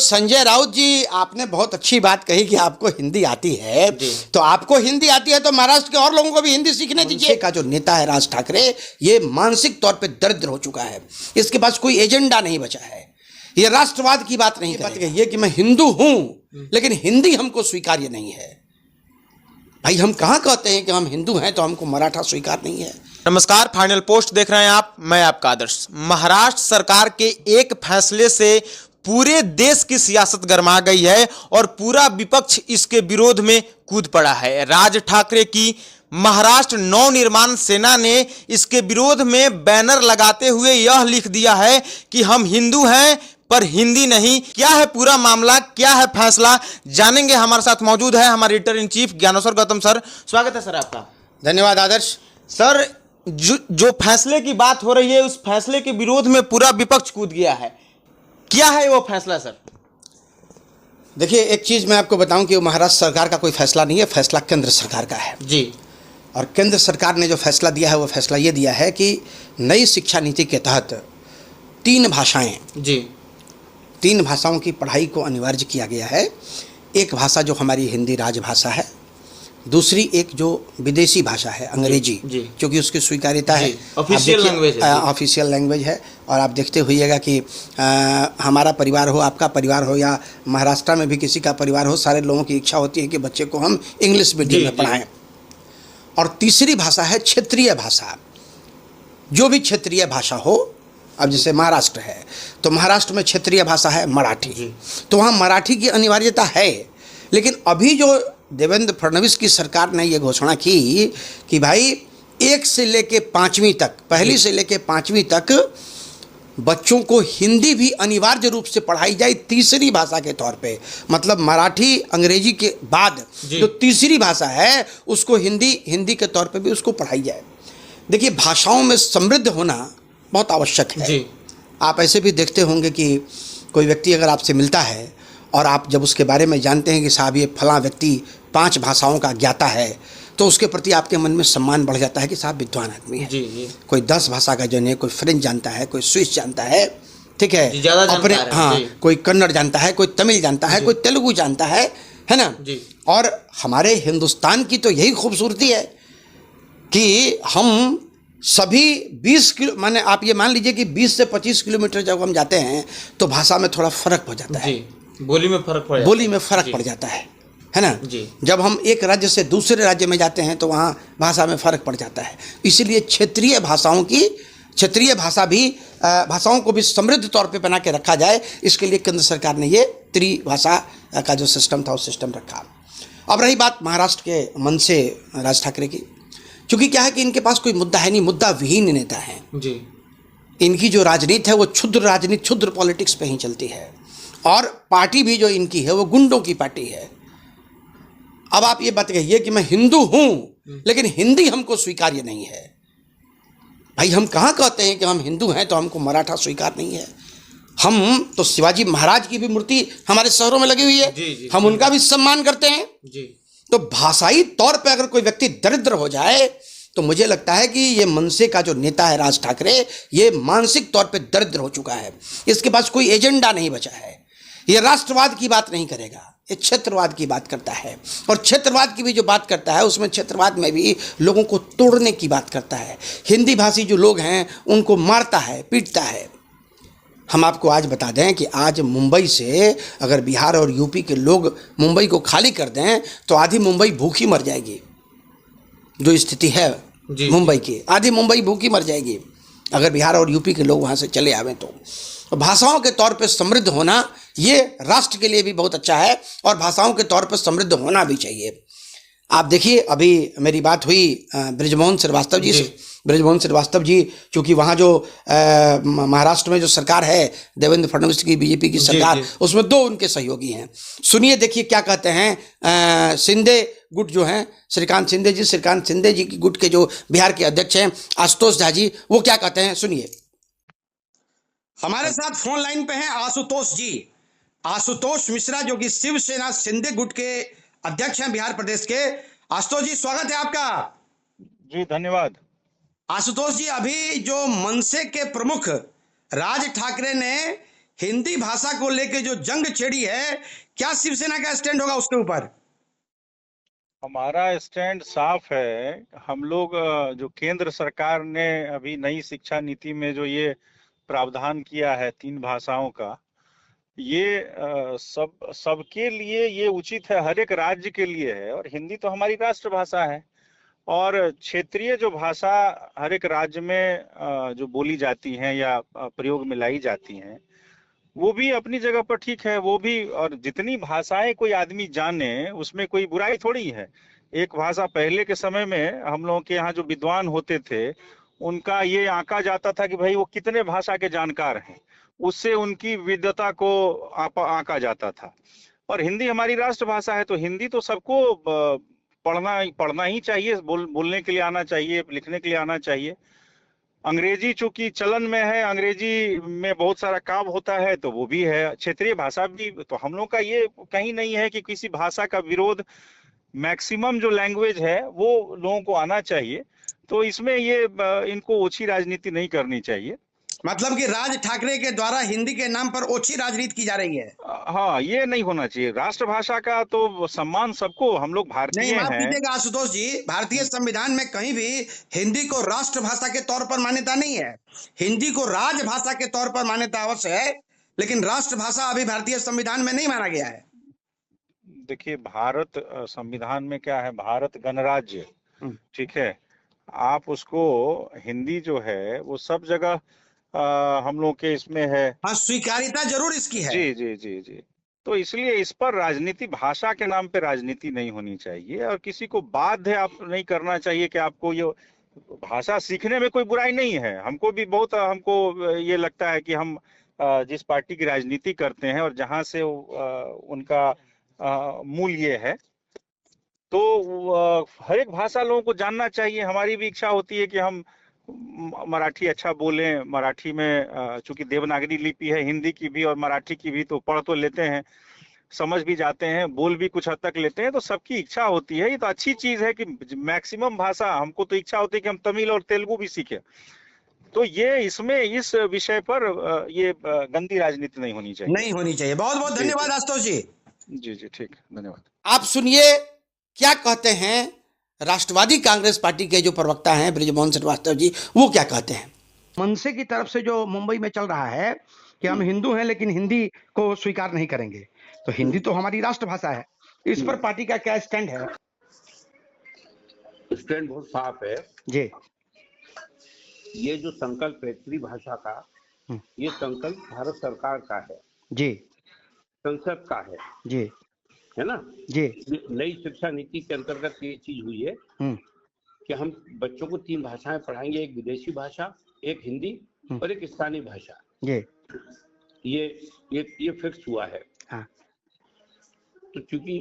संजय राउत जी, आपने बहुत अच्छी बात कही कि आपको हिंदी आती है, तो आपको हिंदी आती है तो महाराष्ट्र के और लोगों को भी हिंदी सीखने दीजिए। का जो नेता है राज ठाकरे, ये मानसिक तौर पे दरिद्र हो चुका है, इसके पास कोई एजेंडा नहीं बचा है, ये राष्ट्रवाद की बात नहीं करेगा। ये कि मैं हिंदू हूं लेकिन हिंदी हमको स्वीकार्य नहीं है। भाई हम कहां कहते हैं कि हम हिंदू हैं तो हमको मराठा स्वीकार नहीं है। नमस्कार, फाइनल पोस्ट देख रहे हैं आप, मैं आपका आदर्श। महाराष्ट्र सरकार के एक फैसले से पूरे देश की सियासत गरमा गई है और पूरा विपक्ष इसके विरोध में कूद पड़ा है। राज ठाकरे की महाराष्ट्र नवनिर्माण सेना ने इसके विरोध में बैनर लगाते हुए यह लिख दिया है कि हम हिंदू हैं पर हिंदी नहीं। क्या है पूरा मामला, क्या है फैसला, जानेंगे। हमारे साथ मौजूद है हमारे editor in chief Dnyaneshwar Gautam sir. स्वागत है सर आपका। धन्यवाद आदर्श। सर, जो फैसले की बात हो रही है, उस फैसले के विरोध में पूरा विपक्ष कूद गया है, क्या है वो फैसला सर? देखिए, एक चीज मैं आपको बताऊं कि महाराष्ट्र सरकार का कोई फैसला नहीं है, फैसला केंद्र सरकार का है जी। और केंद्र सरकार ने जो फैसला दिया है वो फैसला ये दिया है कि नई शिक्षा नीति के तहत 3 भाषाएं जी, 3 भाषाओं की पढ़ाई को अनिवार्य किया गया है। एक भाषा जो हमारी हिंदी राजभाषा है, दूसरी एक जो विदेशी भाषा है अंग्रेजी, क्योंकि उसकी स्वीकार्यता है, ऑफिशियल लैंग्वेज है, ऑफिशियल लैंग्वेज है। और आप देखते होइएगा कि हमारा परिवार हो, आपका परिवार हो या महाराष्ट्र में भी किसी का परिवार हो, सारे लोगों की इच्छा होती है कि बच्चे को हम इंग्लिश मीडियम में पढ़ाएं। और तीसरी भाषा है क्षेत्रीय भाषा, जो भी क्षेत्रीय भाषा हो। अब जैसे महाराष्ट्र है तो महाराष्ट्र में क्षेत्रीय भाषा है मराठी, तो वहाँ मराठी की अनिवार्यता है। लेकिन अभी जो देवेंद्र फडणवीस की सरकार ने ये घोषणा की कि भाई 1 से लेके 5वीं तक, पहली से लेके 5वीं तक बच्चों को हिंदी भी अनिवार्य रूप से पढ़ाई जाए तीसरी भाषा के तौर पे। मतलब मराठी अंग्रेजी के बाद जो तीसरी भाषा है उसको हिंदी के तौर पे भी उसको पढ़ाई जाए। देखिए, भाषाओं में समृद्ध होना बहुत आवश्यक है। आप ऐसे भी देखते होंगे कि कोई व्यक्ति अगर आपसे मिलता है और आप जब उसके बारे में जानते हैं कि साहब ये फलां व्यक्ति 5 भाषाओं का ज्ञाता है, तो उसके प्रति आपके मन में सम्मान बढ़ जाता है कि साहब विद्वान आदमी है। कोई 10 भाषा का जन है, कोई फ्रेंच जानता है, कोई स्विस जानता है, ठीक है, अपने कोई कन्नड़ जानता है, कोई तमिल जानता है, कोई तेलुगु जानता है ना। और हमारे हिंदुस्तान की तो यही खूबसूरती है कि हम सभी 20 किलो, माने आप ये मान लीजिए कि 20 से 25 किलोमीटर जब हम जाते हैं तो भाषा में थोड़ा फर्क हो जाता है, बोली में फर्क पड़ जाता है ना जी। जब हम एक राज्य से दूसरे राज्य में जाते हैं तो वहाँ भाषा में फ़र्क पड़ जाता है। इसलिए क्षेत्रीय भाषा भी भाषाओं को भी समृद्ध तौर पे बना के रखा जाए, इसके लिए केंद्र सरकार ने ये त्रिभाषा का जो सिस्टम था वो सिस्टम रखा। अब रही बात महाराष्ट्र के मन से राज ठाकरे की, क्योंकि क्या है कि इनके पास कोई मुद्दा है नहीं, मुद्दा विहीन नेता हैं जी। इनकी जो राजनीति है वो क्षुद्र राजनीति, क्षुद्र पॉलिटिक्स पे ही चलती है और पार्टी भी जो इनकी है वो गुंडों की पार्टी है। अब आप ये बात कहिए कि मैं हिंदू हूं लेकिन हिंदी हमको स्वीकार्य नहीं है। भाई हम कहां कहते हैं कि हम हिंदू हैं तो हमको मराठा स्वीकार नहीं है। हम तो शिवाजी महाराज की भी मूर्ति हमारे शहरों में लगी हुई है, हम उनका भी सम्मान करते हैं जी। तो भाषाई तौर पे अगर कोई व्यक्ति दरिद्र हो जाए तो मुझे लगता है कि ये मनसे का जो नेता है राज ठाकरे, ये मानसिक तौर पे दरिद्र हो चुका है, इसके पास कोई एजेंडा नहीं बचा है, ये राष्ट्रवाद की बात नहीं करेगा, ये क्षेत्रवाद की बात करता है। और क्षेत्रवाद की भी जो बात करता है उसमें क्षेत्रवाद में भी लोगों को तोड़ने की बात करता है। हिंदी भाषी जो लोग हैं उनको मारता है, पीटता है। हम आपको आज बता दें कि आज मुंबई से अगर बिहार और यूपी के लोग मुंबई को खाली कर दें तो आधी मुंबई भूखी मर जाएगी। जो स्थिति है मुंबई की, आधी मुंबई भूखी मर जाएगी अगर बिहार और यूपी के लोग वहाँ से चले आवें तो। भाषाओं के तौर पे समृद्ध होना ये राष्ट्र के लिए भी बहुत अच्छा है और भाषाओं के तौर पे समृद्ध होना भी चाहिए। आप देखिए, अभी मेरी बात हुई बृजमोहन श्रीवास्तव जी से। बृजमोहन श्रीवास्तव जी, चूँकि वहाँ जो महाराष्ट्र में जो सरकार है देवेंद्र फडणवीस की, बीजेपी की सरकार, उसमें 2 उनके सहयोगी हैं। सुनिए, देखिए क्या कहते हैं शिंदे गुट जो हैं, श्रीकांत शिंदे जी की गुट के जो बिहार के अध्यक्ष हैं आशुतोष झा जी, वो क्या कहते हैं सुनिए। हमारे साथ फोन लाइन पे हैं आशुतोष जी, आशुतोष मिश्रा, जो कि शिवसेना शिंदे गुट के अध्यक्ष हैं बिहार प्रदेश के। आशुतोष जी, स्वागत है आपका। जी धन्यवाद। आशुतोष जी, अभी जो मनसे के प्रमुख राज ठाकरे ने हिंदी भाषा को लेके जो जंग छेड़ी है, क्या शिवसेना का स्टैंड होगा उसके ऊपर? हमारा स्टैंड साफ है। हम लोग जो केंद्र सरकार ने अभी नई शिक्षा नीति में जो ये प्रावधान किया है 3 भाषाओं का, ये सबके लिए ये उचित है, हर एक राज्य के लिए है। और हिंदी तो हमारी राष्ट्रभाषा है, और क्षेत्रीय जो भाषा हर एक राज्य में जो बोली जाती हैं या प्रयोग में लाई जाती हैं, वो भी अपनी जगह पर ठीक है। वो भी, और जितनी भाषाएं कोई आदमी जाने उसमें कोई बुराई थोड़ी है। एक भाषा, पहले के समय में हम लोगों के यहाँ जो विद्वान होते थे, उनका ये आंका जाता था कि भाई वो कितने भाषा के जानकार हैं, उससे उनकी विद्वता को आंका जाता था। और हिंदी हमारी राष्ट्रभाषा है, तो हिंदी तो सबको पढ़ना ही चाहिए, बोलने के लिए आना चाहिए, लिखने के लिए आना चाहिए। अंग्रेजी चूंकि चलन में है, अंग्रेजी में बहुत सारा काम होता है, तो वो भी है। क्षेत्रीय भाषा भी, तो हम लोग का ये कहीं नहीं है कि किसी भाषा का विरोध। मैक्सिमम जो लैंग्वेज है वो लोगों को आना चाहिए, तो इसमें ये इनको ओछी राजनीति नहीं करनी चाहिए। मतलब कि राज ठाकरे के द्वारा हिंदी के नाम पर ओछी राजनीति की जा रही है। हाँ, ये नहीं होना चाहिए। राष्ट्रभाषा का तो सम्मान सबको, हम लोग नहीं, भारतीय माफ हैं। कीजिएगा आशुतोष जी, भारतीय संविधान में कहीं भी हिंदी को राष्ट्रभाषा के तौर पर मान्यता नहीं है। हिंदी को राजभाषा के तौर पर मान्यता अवश्य है, लेकिन राष्ट्रभाषा अभी भारतीय संविधान में नहीं माना गया है। देखिए, भारत संविधान में क्या है, भारत गणराज्य, ठीक है। आप उसको, हिंदी जो है वो सब जगह हम लोग के इसमें है। हाँ, स्वीकार्यता जरूर इसकी है। जी जी जी जी। तो इसलिए इस पर राजनीति, भाषा के नाम पे राजनीति नहीं होनी चाहिए, और किसी को बाध्य आप नहीं करना चाहिए कि आपको ये भाषा सीखने में कोई बुराई नहीं है। हमको भी बहुत, हमको ये लगता है कि हम जिस पार्टी की राजनीति करते हैं और जहां से उनका मूल ये है, तो हर एक भाषा लोगों को जानना चाहिए। हमारी भी इच्छा होती है कि हम मराठी अच्छा बोलें। मराठी में चूंकि देवनागरी लिपि है, हिंदी की भी और मराठी की भी, तो पढ़ तो लेते हैं, समझ भी जाते हैं, बोल भी कुछ हद तक लेते हैं। तो सबकी इच्छा होती है, ये तो अच्छी चीज है कि मैक्सिमम भाषा, हमको तो इच्छा होती है कि हम तमिल और तेलुगु भी सीखें। तो ये इसमें, इस विषय पर ये गंदी राजनीति नहीं होनी चाहिए। नहीं होनी चाहिए। बहुत बहुत धन्यवाद आशुतोष जी। जी जी, ठीक, धन्यवाद। आप सुनिए क्या कहते हैं राष्ट्रवादी कांग्रेस पार्टी के जो प्रवक्ता हैं बृजमोहन श्रीवास्तव जी, वो क्या कहते हैं। मनसे की तरफ से जो मुंबई में चल रहा है कि हम हिंदू हैं लेकिन हिंदी को स्वीकार नहीं करेंगे, तो हिंदी तो हमारी राष्ट्रभाषा है, इस पर पार्टी का क्या स्टैंड है? स्टैंड बहुत साफ है जी। ये जो संकल्प है त्रिभाषा का, ये संकल्प भारत सरकार का है जी। संसद का जी। है ना जी। नई शिक्षा नीति के अंतर्गत ये चीज हुई है कि हम बच्चों को 3 भाषाएं पढ़ाएंगे, एक विदेशी भाषा, एक हिंदी और एक स्थानीय भाषा। जी। ये फिक्स हुआ है। हाँ। तो चूंकि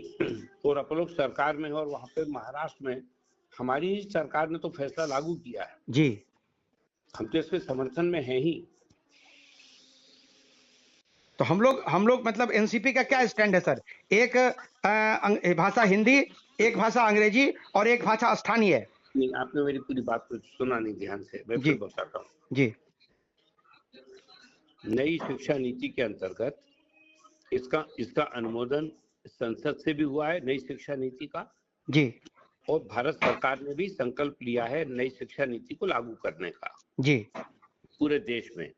और आप लोग सरकार में है और वहां पे महाराष्ट्र में हमारी ही सरकार ने तो फैसला लागू किया है जी। हम तो इसके समर्थन में हैं ही। तो हम लोग मतलब एनसीपी का क्या स्टैंड है सर? एक भाषा हिंदी, एक भाषा अंग्रेजी और एक भाषा स्थानीय। नहीं, आपने मेरी पूरी बात को सुना नहीं ध्यान से, मैं फिर बताता हूँ जी। नई शिक्षा नीति के अंतर्गत इसका अनुमोदन संसद से भी हुआ है, नई शिक्षा नीति का जी। और भारत सरकार ने भी संकल्प लिया है नई शिक्षा नीति को लागू करने का जी पूरे देश में।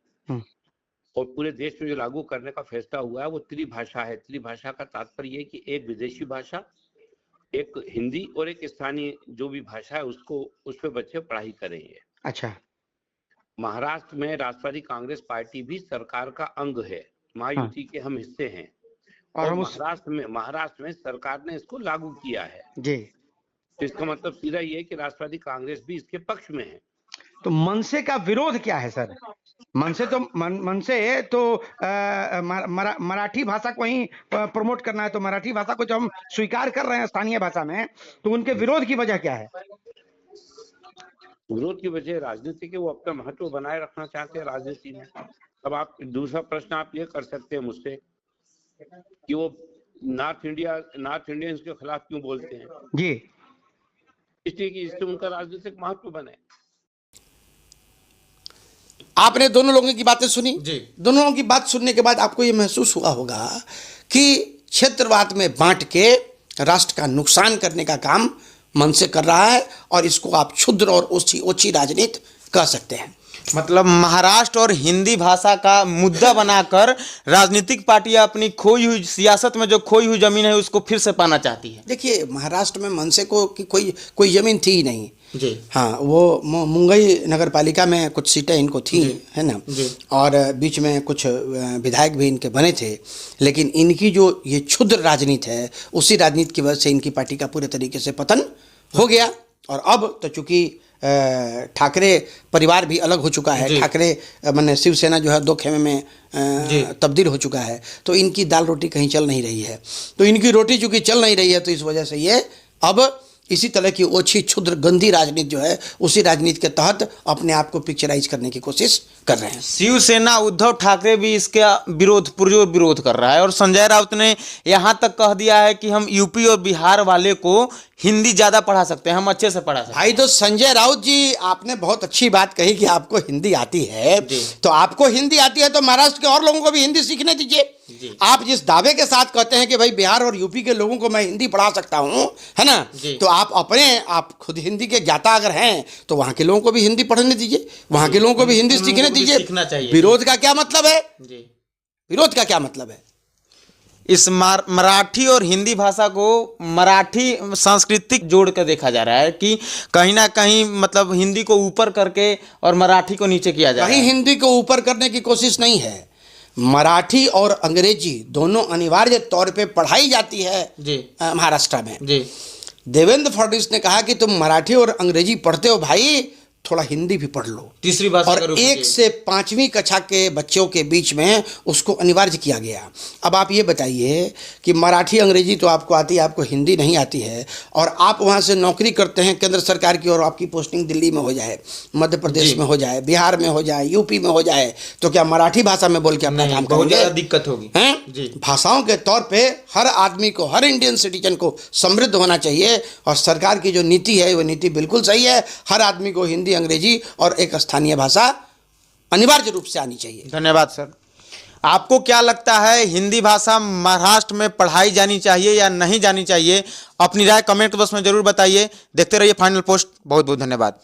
और पूरे देश में जो लागू करने का फैसला हुआ है वो त्रिभाषा है। त्रिभाषा का तात्पर्य ये कि एक विदेशी भाषा, एक हिंदी और एक स्थानीय जो भी भाषा है उसको, उस पे बच्चे पढ़ाई करेंगे। अच्छा। महाराष्ट्र में राष्ट्रवादी कांग्रेस पार्टी भी सरकार का अंग है, महायुति के हम हिस्से हैं और महाराष्ट्र में सरकार ने इसको लागू किया है जी। तो इसका मतलब सीधा ये है कि राष्ट्रवादी कांग्रेस भी इसके पक्ष में है। तो मनसे का विरोध क्या है सर? मनसे तो मराठी भाषा को ही प्रमोट करना है, तो मराठी भाषा को जो हम स्वीकार कर रहे हैं स्थानीय भाषा में, तो उनके विरोध की वजह क्या है? विरोध की वजह राजनीति के, वो अपना महत्व बनाए रखना चाहते हैं राजनीति में। अब आप दूसरा प्रश्न आप ये कर सकते हैं मुझसे कि वो नॉर्थ इंडियंस के खिलाफ क्यों बोलते हैं? जी। इसलिए कि इससे उनका राजनीतिक महत्व बने। आपने दोनों लोगों की बातें सुनी जी। दोनों लोगों की बात सुनने के बाद आपको ये महसूस हुआ होगा कि क्षेत्रवाद में बांट के राष्ट्र का नुकसान करने का काम मन से कर रहा है, और इसको आप क्षुद्र और ओछी राजनीति कह सकते हैं। मतलब महाराष्ट्र और हिंदी भाषा का मुद्दा बनाकर राजनीतिक पार्टियां अपनी खोई हुई सियासत में जो खोई हुई जमीन है उसको फिर से पाना चाहती है। देखिए, महाराष्ट्र में मनसे को की कोई जमीन थी ही नहीं जी। हाँ, वो मुंबई नगर पालिका में कुछ सीटें इनको थी, है ना जी। और बीच में कुछ विधायक भी इनके बने थे, लेकिन इनकी जो ये क्षुद्र राजनीति है उसी राजनीति की वजह से इनकी पार्टी का पूरे तरीके से पतन हो गया। और अब तो चूंकि ठाकरे परिवार भी अलग हो चुका है, ठाकरे माने शिवसेना जो है दो खेमे में तब्दील हो चुका है, तो इनकी दाल रोटी कहीं चल नहीं रही है। तो इनकी रोटी चूंकि चल नहीं रही है तो इस वजह से ये अब इसी तरह की ओछी क्षुद्र गंदी राजनीति जो है उसी राजनीति के तहत अपने आप को पिक्चराइज करने की कोशिश कर रहे हैं। शिवसेना उद्धव ठाकरे भी इसका पुरजोर विरोध कर रहा है, और संजय राउत ने यहाँ तक कह दिया है कि हम यूपी और बिहार वाले को हिंदी ज्यादा पढ़ा सकते हैं, हम अच्छे से पढ़ा सकते हैं। भाई, तो संजय राउत जी, आपने बहुत अच्छी बात कही कि आपको हिंदी आती है, तो आपको हिंदी आती है तो महाराष्ट्र के और लोगों को भी हिंदी सीखने दीजिए। आप जिस दावे के साथ कहते हैं कि भाई बिहार और यूपी के लोगों को मैं हिंदी पढ़ा सकता हूं, है ना, तो आप खुद हिंदी के ज्ञाता अगर हैं तो वहां के लोगों को भी हिंदी पढ़ने दीजिए, वहां के लोगों को भी हिंदी सीखने दीजिए। विरोध का क्या मतलब है? विरोध का क्या मतलब है? इस मराठी और हिंदी भाषा को मराठी सांस्कृतिक जोड़ कर देखा जा रहा है कि कहीं ना कहीं मतलब हिंदी को ऊपर करके और मराठी को नीचे किया जा रहा है। कहीं हिंदी को ऊपर करने की कोशिश नहीं है। मराठी और अंग्रेजी दोनों अनिवार्य तौर पे पढ़ाई जाती है महाराष्ट्र में। देवेंद्र फडणवीस ने कहा कि तुम मराठी और अंग्रेजी पढ़ते हो भाई, थोड़ा हिंदी भी पढ़ लो। तीसरी भाषा और 1 से 5वीं कक्षा के बच्चों के बीच में उसको अनिवार्य किया गया। अब आप ये बताइए कि मराठी अंग्रेजी तो आपको आती है, आपको हिंदी नहीं आती है, और आप वहाँ से नौकरी करते हैं केंद्र सरकार की, और आपकी पोस्टिंग दिल्ली में हो जाए, मध्य प्रदेश में हो जाए, बिहार में हो जाए, यूपी में हो जाए, तो क्या मराठी भाषा में बोल के अपना काम बहुत करोगे? ज़्यादा दिक्कत होगी। हैं? भाषाओं के तौर पे हर आदमी को, हर इंडियन सिटीजन को समृद्ध होना चाहिए, और सरकार की जो नीति है वो नीति बिल्कुल सही है। हर आदमी को हिंदी, अंग्रेजी और एक स्थानीय भाषा अनिवार्य रूप से आनी चाहिए। धन्यवाद सर। आपको क्या लगता है, हिंदी भाषा महाराष्ट्र में पढ़ाई जानी चाहिए या नहीं जानी चाहिए? अपनी राय कमेंट बॉक्स में जरूर बताइए। देखते रहिए फाइनल पोस्ट। बहुत बहुत धन्यवाद।